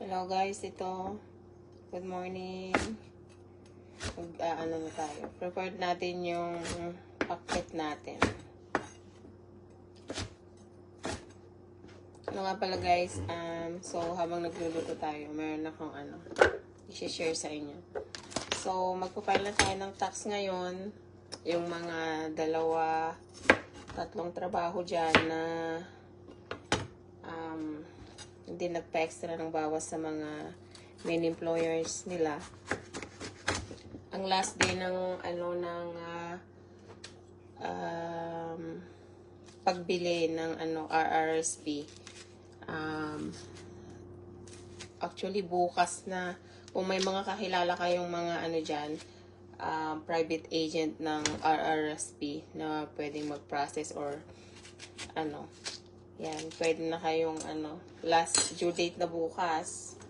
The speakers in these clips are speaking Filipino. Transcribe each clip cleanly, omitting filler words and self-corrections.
Hello guys, ito. Good morning. Ano na tayo. Prepared natin yung packet natin. Ano nga pala guys, so habang nagluluto tayo, meron akong i-share sa inyo. So, magpapile na tayo ng tax ngayon. Yung mga tatlong trabaho dyan na hindi nagpa-extra ng bawas sa mga main employers nila. Ang last day ng pagbili ng RRSP, actually bukas na. Kung may mga kakilala kayong mga dyan, private agent ng RRSP na pwedeng mag-process or yan, pwede na kayong last due date na bukas.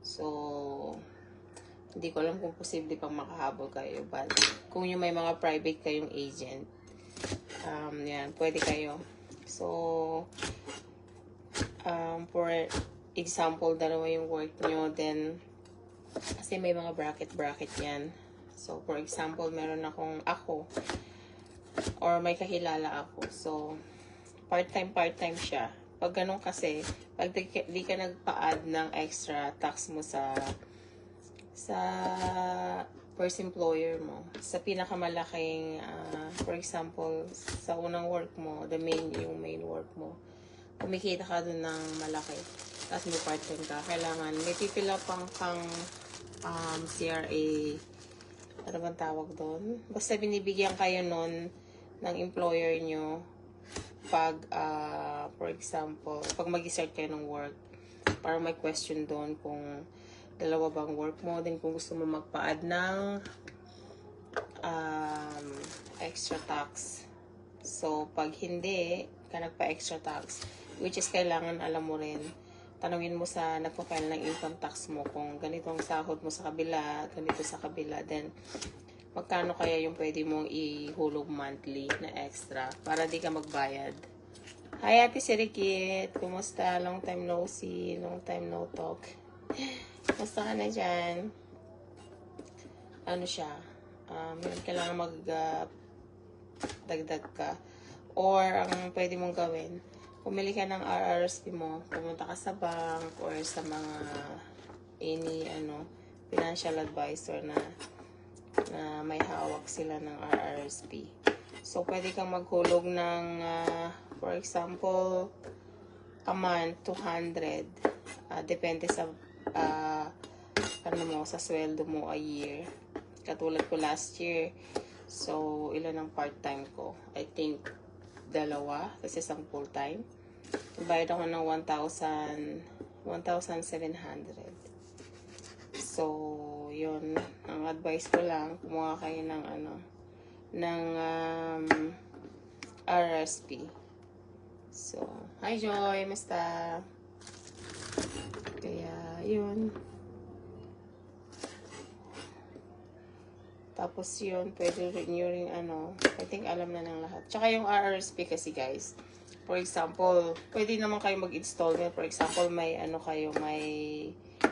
So, hindi ko alam kung posible pang makahabol kayo. But, kung yung may mga private kayong agent, yan, pwede kayo. So, for example, dalawa yung work nyo, then, kasi may mga bracket yan. So, for example, meron ako, or may kakilala ako. So, part-time siya. Pag ganun kasi, pag di ka nagpa-add ng extra tax mo sa first employer mo, sa pinakamalaking, for example, sa unang work mo, yung main work mo, kumikita ka dun ng malaki, tapos may part-time ka, kailangan, may pipila pang CRA, ano bang tawag doon? Basta binibigyan kayo nun ng employer nyo, pag, for example, pag mag-start kayo ng work, para may question doon kung dalawa bang work mo, then kung gusto mo magpa-add ng extra tax. So, pag hindi ka nagpa-extra tax, which is kailangan alam mo rin, tanungin mo sa nagpa-file ng income tax mo kung ganitong sahod mo sa kabila, ganito sa kabila, then magkano kaya yung pwede mong ihulog monthly na extra para di ka magbayad. Hi Ate Sirikit, kumusta? Long time no see, long time no talk. Kumusta ka na dyan? Ano siya? Kailangan dagdag ka. Or ang pwede mong gawin, pumili ka ng RRSP mo, pumunta ka sa bank or sa mga financial advisor na may hawak sila ng RRSP. So, pwede kang maghulog ng, for example, a month, 200. Depende sa, sa sweldo mo a year. Katulad ko last year. So, ilan ang part-time ko? I think, 2, kasi isang full-time. Bayad ako ng 1,700. So, yun. Ang advice ko lang, kumuha kayo ng RSP. So, hi Joy, basta. Kaya, yun. Tapos yun, pwede rin yung I think alam na ng lahat. Tsaka yung RRSP kasi guys, for example, pwede naman kayo mag-installment. For example, may may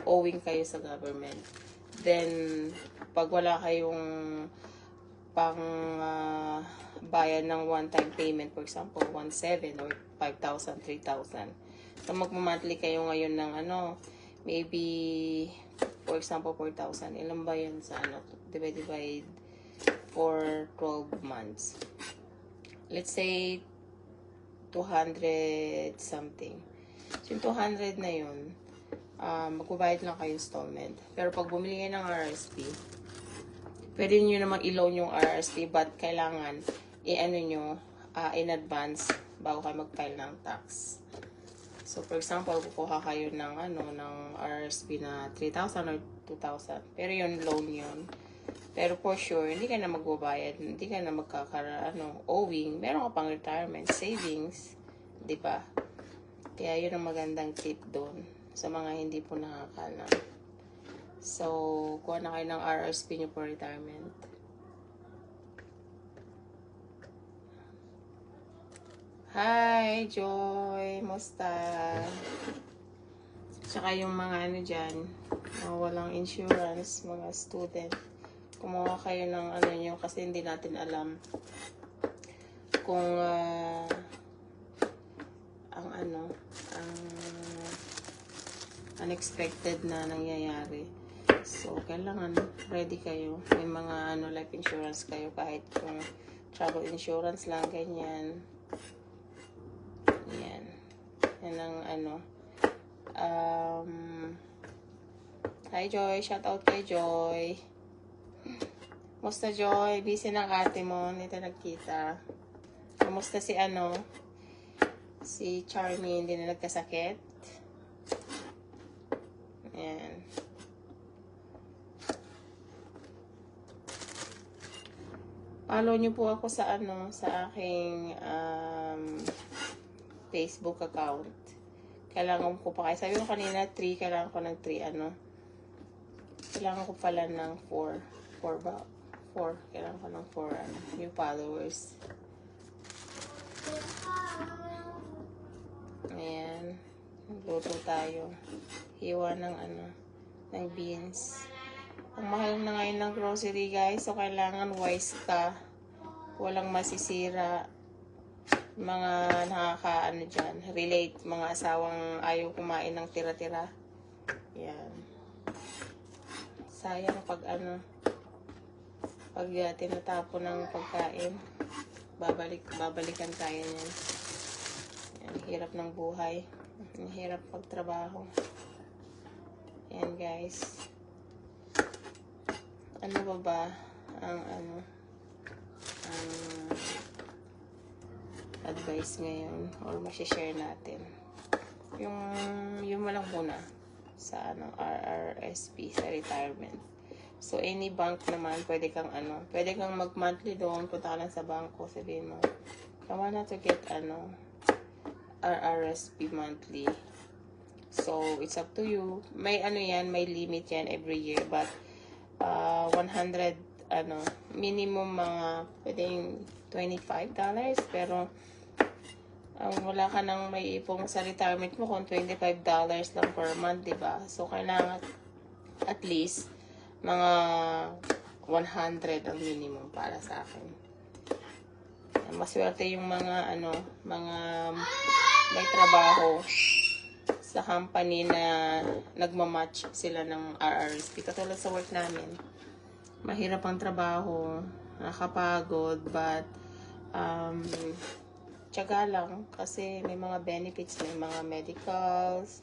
owing kayo sa government. Then, pag wala kayong pang bayad ng one-time payment, for example, 1,700 or 5,000, 3,000. So, magmamonthly kayo ngayon ng maybe, for example, 4,000. Ilan ba yun sa divided by for 12 months? Let's say, 200 something. So, yung 200 na yun, magbabayad lang kayo installment. Pero pag bumili kayo ng RRSP, pwede nyo namang i-loan yung RRSP, but kailangan in advance bago kayo mag-file ng tax. So, for example, kukuha kayo ng RRSP na 3,000 or 2,000. Pero yun, loan yun. Pero for sure, hindi ka na magbabayad, hindi ka na owing. Meron ka pang retirement savings, di ba? Kaya yun ang magandang tip doon sa mga hindi po nakakalam. So, kuha na kayo ng RRSP nyo for retirement. Hi, Joy! Musta? Tsaka yung mga ano dyan, mga walang insurance, mga student. Kumuha kayo ng ano nyo kasi hindi natin alam kung ang ano, ang unexpected na nangyayari. So, kailangan ready kayo. May mga ano, life insurance kayo kahit kung travel insurance lang, ganyan. Yan. Yan ang ano. Hi Joy, shout out kay Joy. Musta Joy? Busy ng ate mo, hindi tayo nagkita. Kamusta si ano? Si Charmy, hindi na nagkasakit? Ayan. Follow niyo po ako sa ano, sa aking Facebook account. Kailangan ko pa kayo. Sabi ko kanina 3, kailangan ko ng 3 ano. Kailangan ko pala ng 4. 4 ba? 4. Kailangan ko ng 4 ano, new followers. Ayan. Luto tayo. Hiwa ng ano, ng beans. Ang mahal na ngayon ng grocery guys. So kailangan wise ka. Walang masisira. Mga nakaka-ano dyan. Relate. Mga asawang ayaw kumain ng tira-tira. Yan. Sayang pag ano. Pag tinatapon ng pagkain. Babalikan tayo niyan. Yan. Hirap ng buhay. Hirap pagtrabaho. Yan guys. Ano ba ang ano ang advice ngayon or ma-share natin yung malang muna sa ano RRSP sa retirement. So any bank naman pwede kang ano, pwede kang mag-monthly loan, punta ka lang sa bangko, sabihin mo I wanna to get ano RRSP monthly. So it's up to you. May ano yan, may limit yan every year, but 100 ano minimum mga pwedeng $25 pero wala ka nang may ipong sa retirement mo kung $25 lang per month, diba? So kailangan at least mga 100 ang minimum para sa akin. Maswerte yung mga ano, mga may trabaho sa company na nagmamatch sila ng RRSP. Katulad sa work namin, mahirap ang trabaho, nakakapagod, but tiyaga lang kasi may mga benefits, may mga medicals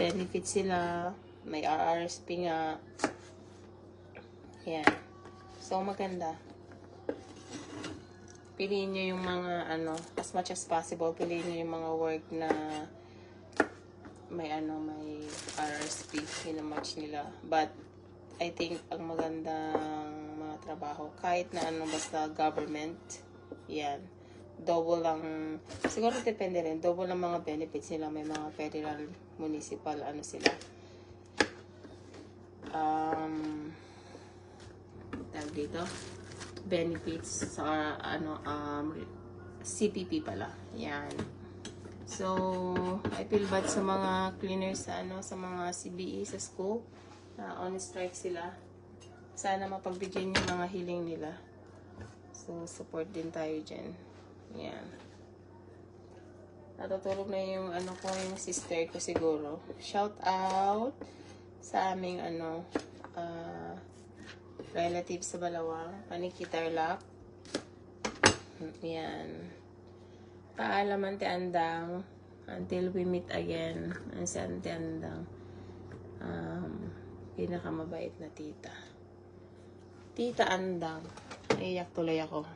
benefits sila, may RRSP nga. Yan. So maganda. Piliin nyo yung mga ano, as much as possible, piliin nyo yung mga work na may ano, may RRSP, match nila. But I think ang magandang mga trabaho, kahit na ano, basta government, yan, double lang, siguro depende rin, double lang mga benefits nila. May mga federal, municipal, ano sila, tawag dito, benefits sa ano, CPP pala, yan. So I feel bad sa mga cleaners sa ano, sa mga CBE sa school na on strike sila. Sana mapagbigyan yung mga hiling nila. So support din tayo dyan. Yan. Natutulog na yung ano ko, yung sister ko siguro. Shout out sa aming ano, relatives sa Balawang, Paniki Tarlac. Yan. Paalam Ante Andang. Until we meet again. Ang si Ante Andang. Pinakamabait na tita. Tita Andang. Naiyak tuloy ako.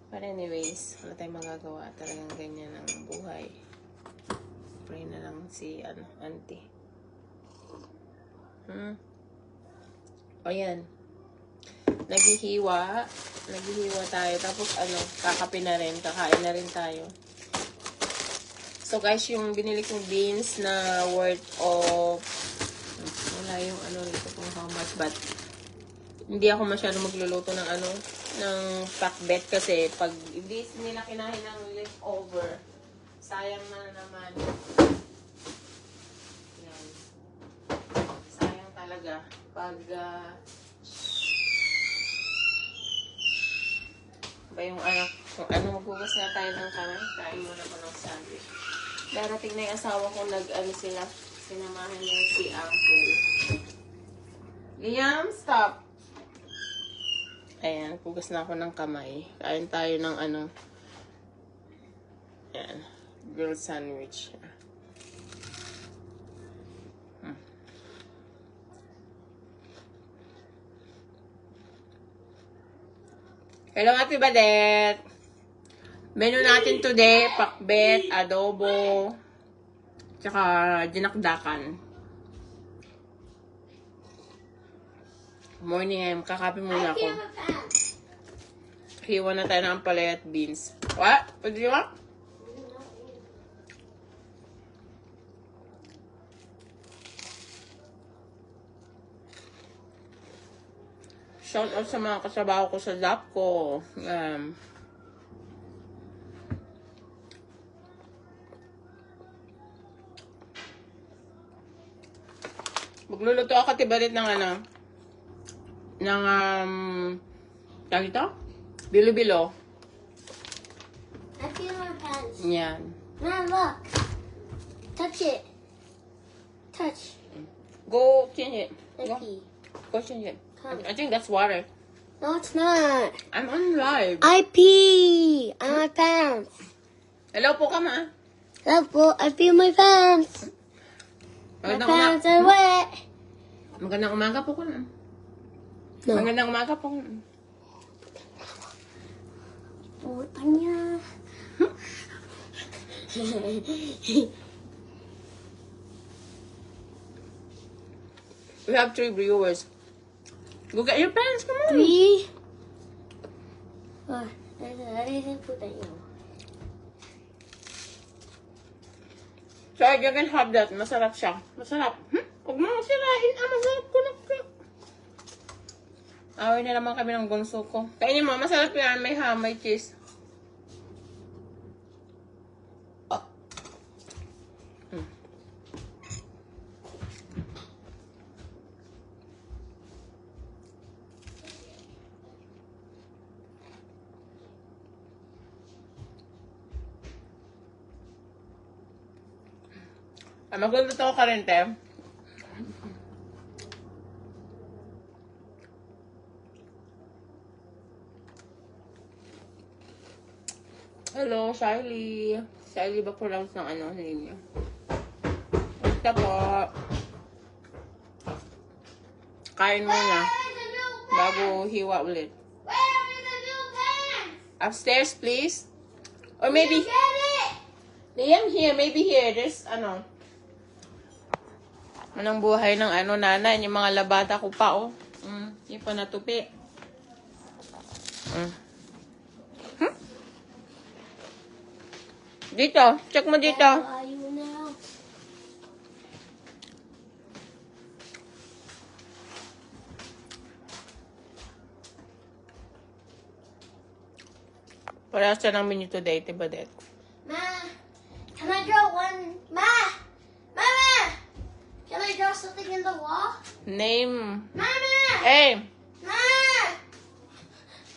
But anyways, wala tayong magagawa. Talagang ganyan ang buhay. Pray na lang si ano, auntie. O yan. Naghihiwa tayo. Tapos ano, kakape na rin. Kakain na rin tayo. So guys, yung binili kong beans na worth of, wala yung ano rito kung how much, but hindi ako masyado magluluto ng ano, ng pakbet kasi pag hindi nila kinain ng leftover, sayang na naman. talaga. Pag, ba yung anak, kung ano, maghugas na tayo ng kamay, kain muna ko ng sandwich. Darating na yung asawa ko, sila, sinamahan niya si Uncle. Liam, stop! Ayan, hugas na ako ng kamay. Kain tayo ng ayan, grilled sandwich. Hello, Ate Badet! Menu natin today, pakbet, adobo, tsaka dinakdakan. Morning, kakape muna ako. Hiwa na tayo ng ampalaya at beans. What? What do you want? Shout out sa mga kasabaho ko sa Zapco. Magluluto ako tibalit ng tawag ito? Bilo-bilo. I feel my pants. Yan. Mom, look. Touch it. Touch. Go change it. Go. Okay. Go change it. Come. I think that's water. No, it's not. I'm on live. I pee on my pants. Hello po ka, ma. Look, I pee on my pants. My pants are wet. Magandang umaga po ko na. No. Magandang umaga po. Puta niya. We have 3 viewers. Go get your pants, come on. 3. Oh, I put that you. So, you can have that. Masarap siya. Masarap. Huwag mo sirain. Masarap ko na. Away na naman kami ng gunso ko. Kainin mo, masarap yan. May ham, may cheese. Magluluto ako ka rin, te. Hello, Shiley. Shiley ba pronounce ng name niya? Basta po. Kain muna. Bago hiwa ulit. Where are the new pants? Upstairs, please. Or maybe... Get it! Liam, here. Maybe here. There's, Anong buhay ng nanay, yung mga labada ko pa, oh. Yung pa natupi. Dito, check mo dito. Where are you now? Para sa ng menu today, diba, det? Ma, can I draw one? Mama! Can I draw something in the wall? Name. Mama! Hey, Ma!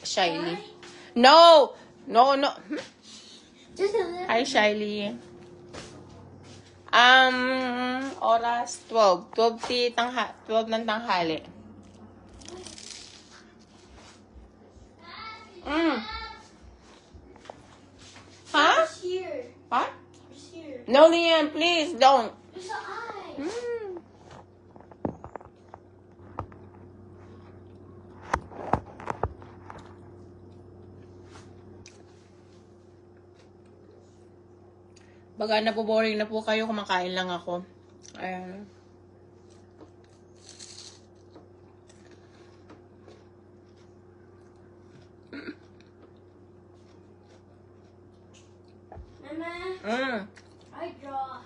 Shiley. No! No. Just a little. Hi, Shiley. Oras 12. 12 ng tanghali. Huh? It's here. What? It's here. No, Liam, please don't. There's an eye. Baga napo-boring na po kayo, kumakain lang ako. Ayan. Mama, I draw.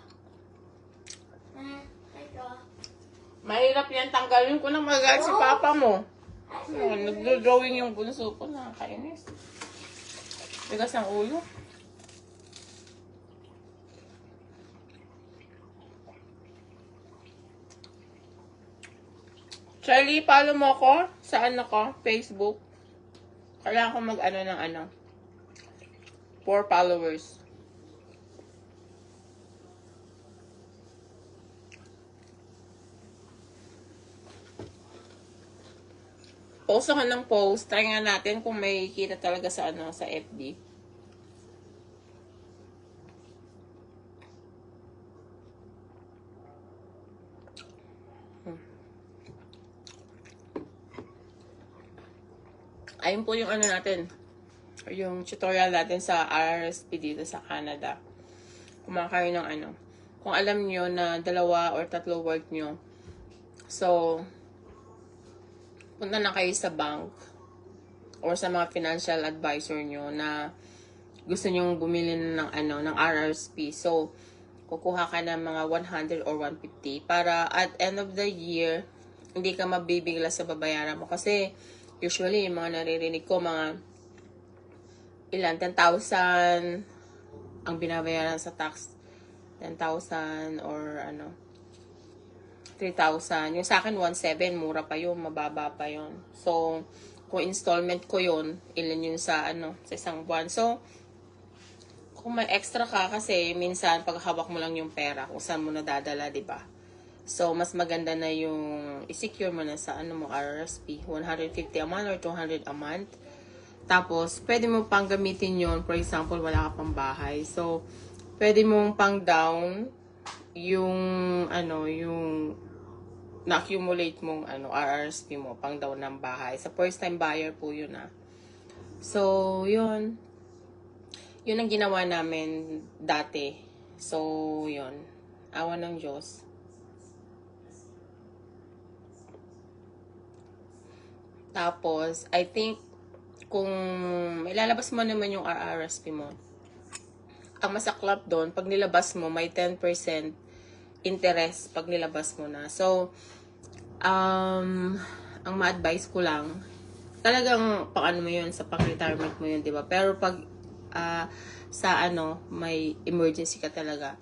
I draw. Mahirap yan, tanggalin ko na magalit si papa mo. Ayan, nagdo-drawing yung bunso ko, nakakainis. Bigas ng ulo. Charlie, follow mo ko sa ano ko, Facebook. Kailangan ko mag-ano ng 4 followers. Post ako ng post. Try nga natin kung may kita talaga sa sa FB. Ayun po yung natin. Yung tutorial natin sa RRSP dito sa Canada. Kumakain ng Kung alam nyo na 2 or 3 work nyo. So, punta na kayo sa bank or sa mga financial advisor nyo na gusto nyong bumili ng ng RRSP. So, kukuha ka ng mga 100 or 150 para at end of the year, hindi ka mabibigla sa babayaran mo. Kasi, usually, yung mga naririnig ko, mga 10,000 ang binabayaran sa tax. 10,000 or 3,000. Yung sa akin, 1,700. Mura pa yun. Mababa pa yun. So, kung installment ko yun, ilan yun sa sa isang buwan. So, kung may extra ka, kasi minsan, paghawak mo lang yung pera, kung saan mo nadadala, di ba? So, mas maganda na yung i-secure mo na sa mo, RRSP. 150 a month or 200 a month. Tapos, pwede mo pang gamitin yun. For example, wala ka pang bahay. So, pwede mong pang down yung yung na-accumulate mong RRSP mo pang down ng bahay. Sa first time buyer po yun So, yun. Yun ang ginawa namin dati. So, yun. Awa ng Diyos. Tapos, I think, kung ilalabas mo naman yung RRSP mo, ang masaklap doon, pag nilabas mo, may 10% interest pag nilabas mo na. So, ang ma-advise ko lang, talagang pang mo yun, sa pang-retirement mo yun, di ba? Pero pag sa may emergency ka talaga,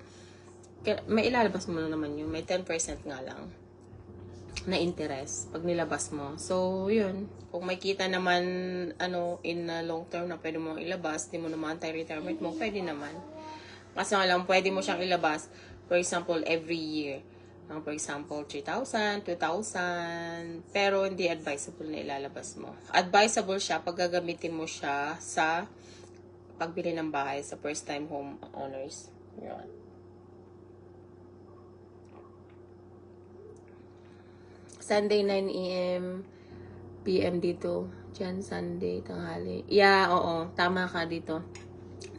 may ilalabas mo na naman yun. May 10% nga lang na interest pag nilabas mo. So, yun. Kung may kita naman, in long term na pwede mo ilabas, di mo naman retirement mo, pwede naman. Kasi nga lang, pwede mo siyang ilabas, for example, every year. For example, 3,000, 2,000, pero hindi advisable na ilalabas mo. Advisable siya pag gagamitin mo siya sa pagbili ng bahay sa first-time home owners. Yun. Sunday, 9 a.m. PM dito. Diyan, Sunday, tanghali. Yeah, oo. Tama ka dito.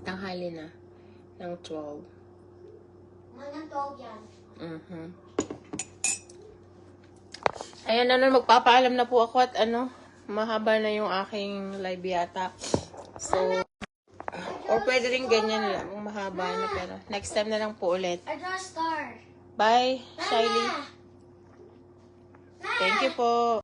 Tanghali na. Ng 12. Mga 12 yan. Ayan, magpapaalam na po ako at mahaba na yung aking live yata. So, or pwede rin ganyan lang. Mahaba na pero. Next time na lang po ulit. I draw a star. Bye, Shiley. Thank you po.